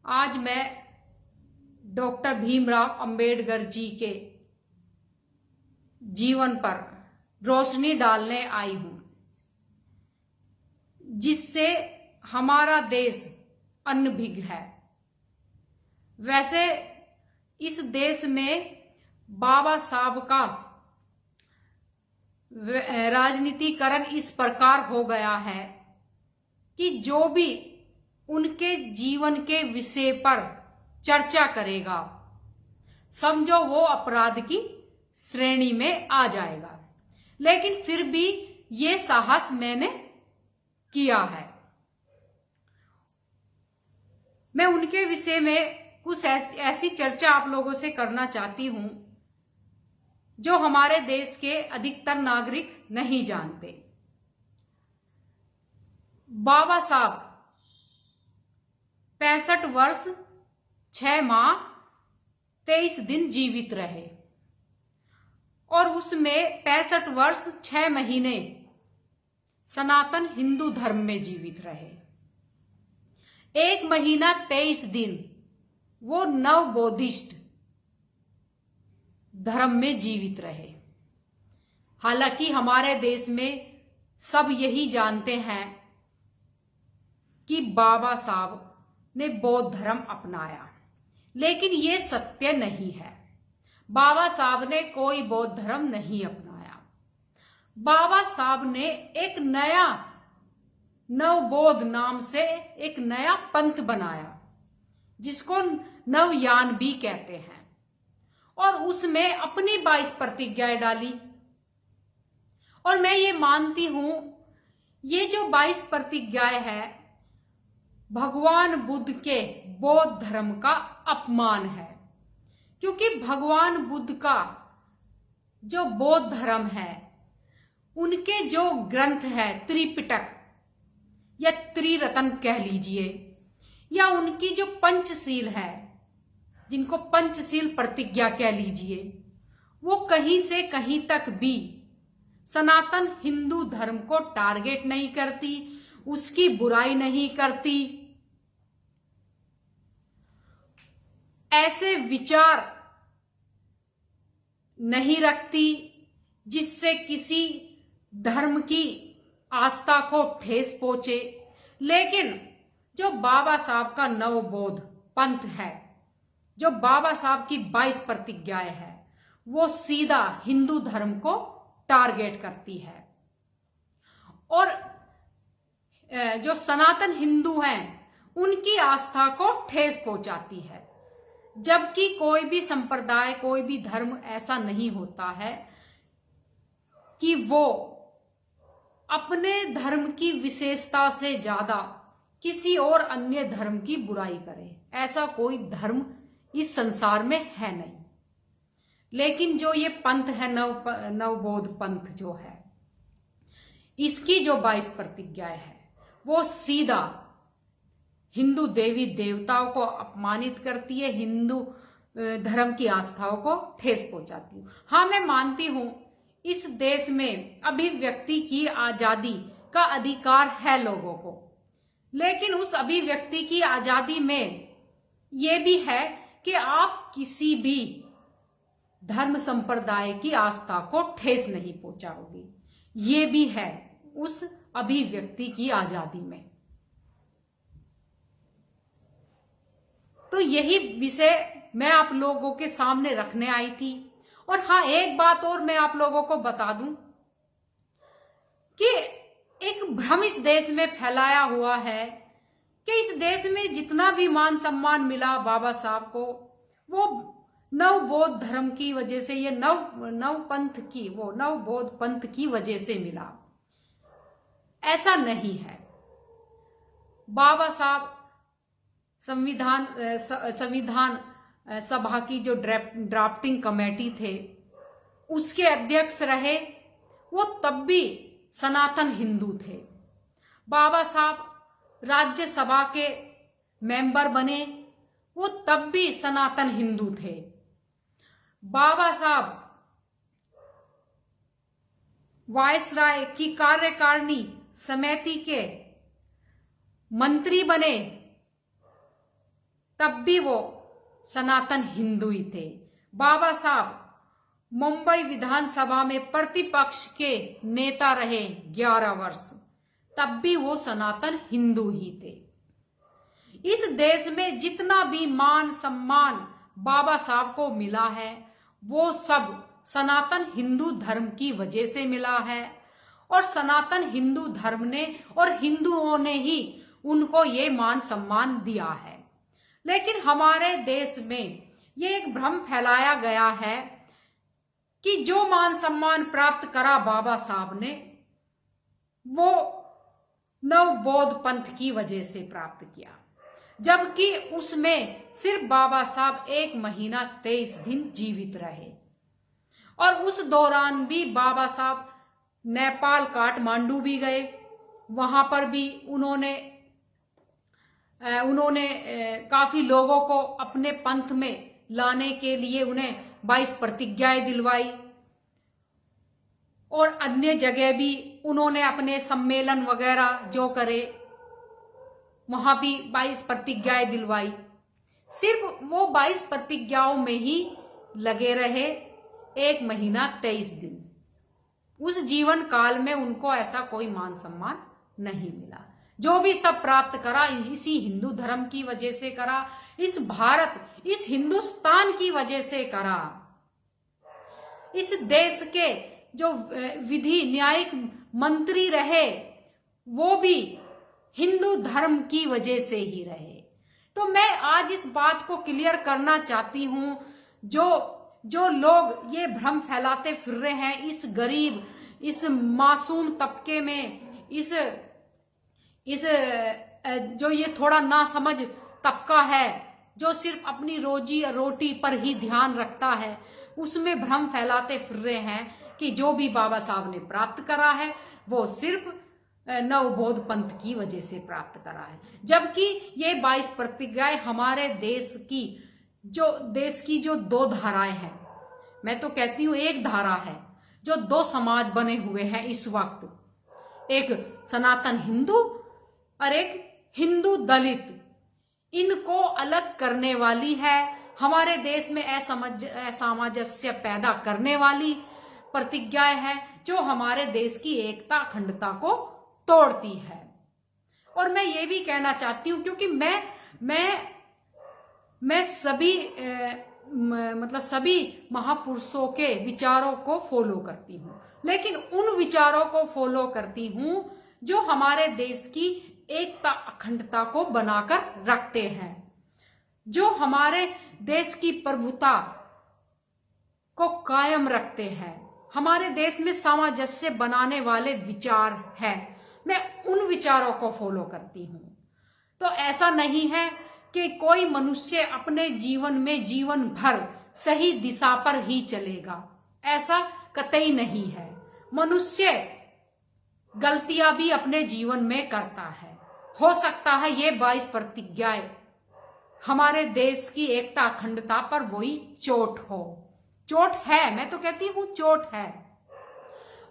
आज मैं डॉक्टर भीमराव अंबेडकर जी के जीवन पर रोशनी डालने आई हूं, जिससे हमारा देश अनभिज्ञ है। वैसे इस देश में बाबा साहब का राजनीतिकरण इस प्रकार हो गया है कि जो भी उनके जीवन के विषय पर चर्चा करेगा, समझो वो अपराध की श्रेणी में आ जाएगा। लेकिन फिर भी ये साहस मैंने किया है। मैं उनके विषय में कुछ ऐसी चर्चा आप लोगों से करना चाहती हूं जो हमारे देश के अधिकतर नागरिक नहीं जानते। बाबा साहब 65 वर्ष 6 माह 23 दिन जीवित रहे और उसमें 65 वर्ष 6 महीने सनातन हिंदू धर्म में जीवित रहे। 1 महीना 23 दिन वो नव बौद्धिस्ट धर्म में जीवित रहे। हालांकि हमारे देश में सब यही जानते हैं कि बाबा साहब ने बौद्ध धर्म अपनाया, लेकिन ये सत्य नहीं है। बाबा साहब ने कोई बौद्ध धर्म नहीं अपनाया। बाबा साहब ने एक नया नवबोध नाम से एक नया पंथ बनाया, जिसको नवयान भी कहते हैं, और उसमें अपनी 22 प्रतिज्ञाएं डाली। और मैं ये मानती हूं ये जो 22 प्रतिज्ञाएं है भगवान बुद्ध के बौद्ध धर्म का अपमान है, क्योंकि भगवान बुद्ध का जो बौद्ध धर्म है उनके जो ग्रंथ है त्रिपिटक या त्रिरत्न कह लीजिए, या उनकी जो पंचशील है, जिनको पंचशील प्रतिज्ञा कह लीजिए, वो कहीं से कहीं तक भी सनातन हिंदू धर्म को टारगेट नहीं करती, उसकी बुराई नहीं करती, ऐसे विचार नहीं रखती जिससे किसी धर्म की आस्था को ठेस पहुंचे। लेकिन जो बाबा साहब का नवबोध पंथ है, जो बाबा साहब की 22 प्रतिज्ञाएं है, वो सीधा हिंदू धर्म को टारगेट करती है और जो सनातन हिंदू हैं उनकी आस्था को ठेस पहुंचाती है। जबकि कोई भी संप्रदाय, कोई भी धर्म ऐसा नहीं होता है कि वो अपने धर्म की विशेषता से ज्यादा किसी और अन्य धर्म की बुराई करे। ऐसा कोई धर्म इस संसार में है नहीं। लेकिन जो ये पंथ है, नवबोध पंथ जो है, इसकी जो 22 प्रतिज्ञाएं है वो सीधा हिंदू देवी देवताओं को अपमानित करती है, हिंदू धर्म की आस्थाओं को ठेस पहुंचाती है। हाँ, मैं मानती हूं इस देश में अभिव्यक्ति की आजादी का अधिकार है लोगों को, लेकिन उस अभिव्यक्ति की आजादी में ये भी है कि आप किसी भी धर्म संप्रदाय की आस्था को ठेस नहीं पहुंचाओगे। ये भी है उस अभिव्यक्ति की आजादी में। तो यही विषय मैं आप लोगों के सामने रखने आई थी। और हाँ, एक बात और मैं आप लोगों को बता दूं कि एक भ्रम इस देश में फैलाया हुआ है कि इस देश में जितना भी मान सम्मान मिला बाबा साहब को, वो नव बौद्ध धर्म की वजह से, ये नव पंथ की, वो नव बौद्ध पंथ की वजह से मिला। ऐसा नहीं है। बाबा साहब संविधान सभा की जो ड्राफ्टिंग कमेटी थे उसके अध्यक्ष रहे, वो तब भी सनातन हिंदू थे। बाबा साहब राज्यसभा के मेंबर बने, वो तब भी सनातन हिंदू थे। बाबा साहब वायसराय की कार्यकारिणी समिति के मंत्री बने, तब भी वो सनातन हिंदू ही थे। बाबा साहब मुंबई विधानसभा में प्रतिपक्ष के नेता रहे 11 वर्ष, तब भी वो सनातन हिंदू ही थे। इस देश में जितना भी मान सम्मान बाबा साहब को मिला है वो सब सनातन हिंदू धर्म की वजह से मिला है, और सनातन हिंदू धर्म ने और हिंदुओं ने ही उनको ये मान सम्मान दिया है। लेकिन हमारे देश में ये एक भ्रम फैलाया गया है कि जो मान सम्मान प्राप्त करा बाबा साहब ने वो नवबोध पंथ की वजह से प्राप्त किया, जबकि उसमें सिर्फ बाबा साहब 1 महीना 23 दिन जीवित रहे, और उस दौरान भी बाबा साहब नेपाल काठमांडू भी गए। वहां पर भी उन्होंने काफी लोगों को अपने पंथ में लाने के लिए उन्हें 22 प्रतिज्ञाएं दिलवाई, और अन्य जगह भी उन्होंने अपने सम्मेलन वगैरह जो करे वहां भी 22 प्रतिज्ञाएं दिलवाई। सिर्फ वो 22 प्रतिज्ञाओं में ही लगे रहे 1 महीना 23 दिन। उस जीवन काल में उनको ऐसा कोई मान सम्मान नहीं मिला। जो भी सब प्राप्त करा इसी हिंदू धर्म की वजह से करा, इस भारत, इस हिंदुस्तान की वजह से करा। इस देश के जो विधि न्यायिक मंत्री रहे वो भी हिंदू धर्म की वजह से ही रहे। तो मैं आज इस बात को क्लियर करना चाहती हूं, जो लोग ये भ्रम फैलाते फिर रहे हैं इस गरीब, इस मासूम तबके में, इस जो ये थोड़ा नासमझ तबका है जो सिर्फ अपनी रोजी रोटी पर ही ध्यान रखता है, उसमें भ्रम फैलाते फिर रहे हैं कि जो भी बाबा साहब ने प्राप्त करा है वो सिर्फ नवबोध पंथ की वजह से प्राप्त करा है। जबकि ये 22 प्रतिज्ञाएं हमारे देश की जो 2 धाराएं हैं, मैं तो कहती हूं एक धारा है, जो 2 समाज बने हुए हैं इस वक्त, एक सनातन हिंदू और एक हिंदू दलित, इनको अलग करने वाली है, हमारे देश में असामंजस्य पैदा करने वाली प्रतिज्ञाएं है, जो हमारे देश की एकता अखंडता को तोड़ती है। और मैं ये भी कहना चाहती हूं, क्योंकि मैं सभी महापुरुषों के विचारों को फॉलो करती हूं, लेकिन उन विचारों को फॉलो करती हूं जो हमारे देश की एकता अखंडता को बनाकर रखते हैं, जो हमारे देश की प्रभुता को कायम रखते हैं, हमारे देश में सामंजस्य बनाने वाले विचार हैं। मैं उन विचारों को फॉलो करती हूं। तो ऐसा नहीं है कि कोई मनुष्य अपने जीवन में जीवन भर सही दिशा पर ही चलेगा, ऐसा कतई नहीं है। मनुष्य गलतियां भी अपने जीवन में करता है। हो सकता है ये 22 प्रतिज्ञाएं हमारे देश की एकता अखंडता पर वही चोट हो, चोट है, मैं तो कहती हूं चोट है।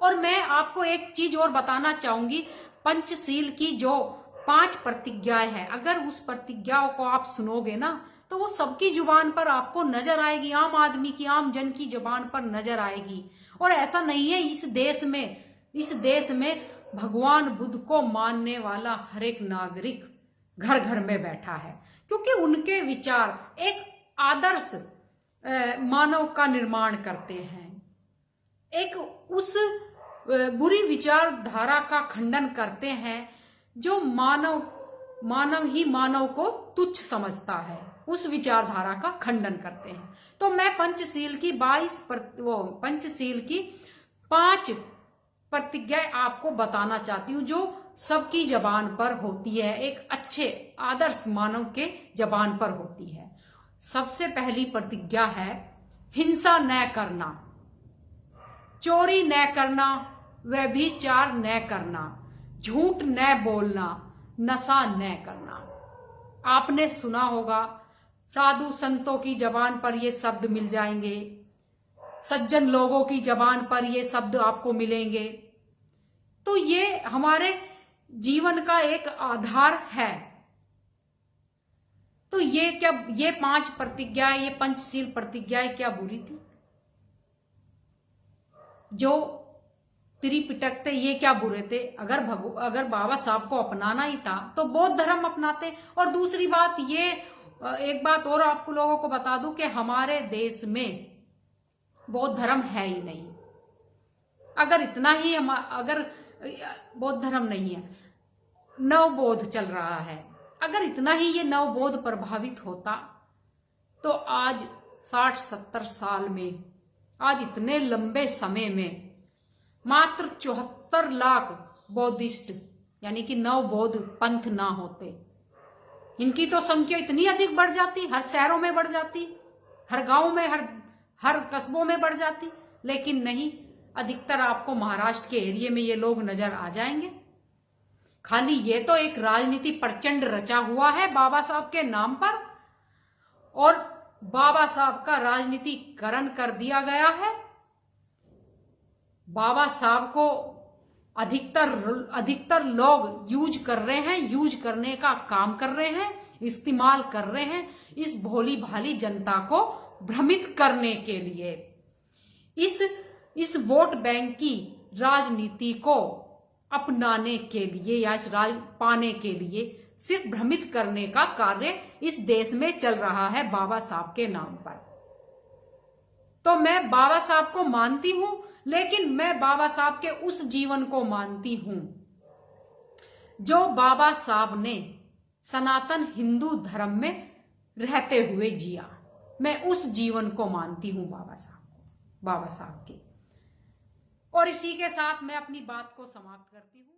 और मैं आपको एक चीज और बताना चाहूंगी, पंचशील की जो 5 प्रतिज्ञाएं हैं, अगर उस प्रतिज्ञाओं को आप सुनोगे ना तो वो सबकी जुबान पर आपको नजर आएगी, आम आदमी की, आम जन की जुबान पर नजर आएगी। और ऐसा नहीं है, इस देश में भगवान बुद्ध को मानने वाला हर एक नागरिक घर घर में बैठा है, क्योंकि उनके विचार एक आदर्श मानव का निर्माण करते हैं, एक उस बुरी विचारधारा का खंडन करते हैं जो मानव ही मानव को तुच्छ समझता है, उस विचारधारा का खंडन करते हैं। तो मैं पंचशील की 5 प्रतिज्ञाएं आपको बताना चाहती हूँ, जो सबकी जबान पर होती है, एक अच्छे आदर्श मानव के जबान पर होती है। सबसे पहली प्रतिज्ञा है हिंसा न करना, चोरी न करना, व्यभिचार न करना, झूठ न बोलना, नशा न करना। आपने सुना होगा, साधु संतों की जबान पर ये शब्द मिल जाएंगे, सज्जन लोगों की जबान पर ये शब्द आपको मिलेंगे। तो ये हमारे जीवन का एक आधार है। तो ये 5 प्रतिज्ञाएं, ये पंचशील प्रतिज्ञाएं क्या बुरी थी? जो त्रिपिटक थे ये क्या बुरे थे? अगर बाबा साहब को अपनाना ही था तो बौद्ध धर्म अपनाते। और दूसरी बात, ये एक बात और आपको लोगों को बता दूं कि हमारे देश में बौद्ध धर्म है ही नहीं। अगर इतना ही अगर बौद्ध धर्म नहीं है, नवबोध चल रहा है, अगर इतना ही ये नवबोध प्रभावित होता तो आज 60-70 साल में, आज इतने लंबे समय में मात्र 74 लाख बौद्धिस्ट यानी कि नवबोध पंथ ना होते। इनकी तो संख्या इतनी अधिक बढ़ जाती, हर शहरों में बढ़ जाती, हर गांव में, हर कस्बों में बढ़ जाती। लेकिन नहीं, अधिकतर आपको महाराष्ट्र के एरिया में ये लोग नजर आ जाएंगे। खाली ये तो एक राजनीति प्रचंड रचा हुआ है बाबा साहब के नाम पर, और बाबा साहब का राजनीतिकरण कर दिया गया है। बाबा साहब को अधिकतर लोग यूज कर रहे हैं, यूज करने का काम कर रहे हैं, इस्तेमाल कर रहे हैं इस भोली भाली जनता को भ्रमित करने के लिए, इस वोट बैंक की राजनीति को अपनाने के लिए या इस राज पाने के लिए सिर्फ भ्रमित करने का कार्य इस देश में चल रहा है बाबा साहब के नाम पर। तो मैं बाबा साहब को मानती हूं, लेकिन मैं बाबा साहब के उस जीवन को मानती हूं जो बाबा साहब ने सनातन हिंदू धर्म में रहते हुए जिया। मैं उस जीवन को मानती हूं बाबा साहब के। और इसी के साथ मैं अपनी बात को समाप्त करती हूं।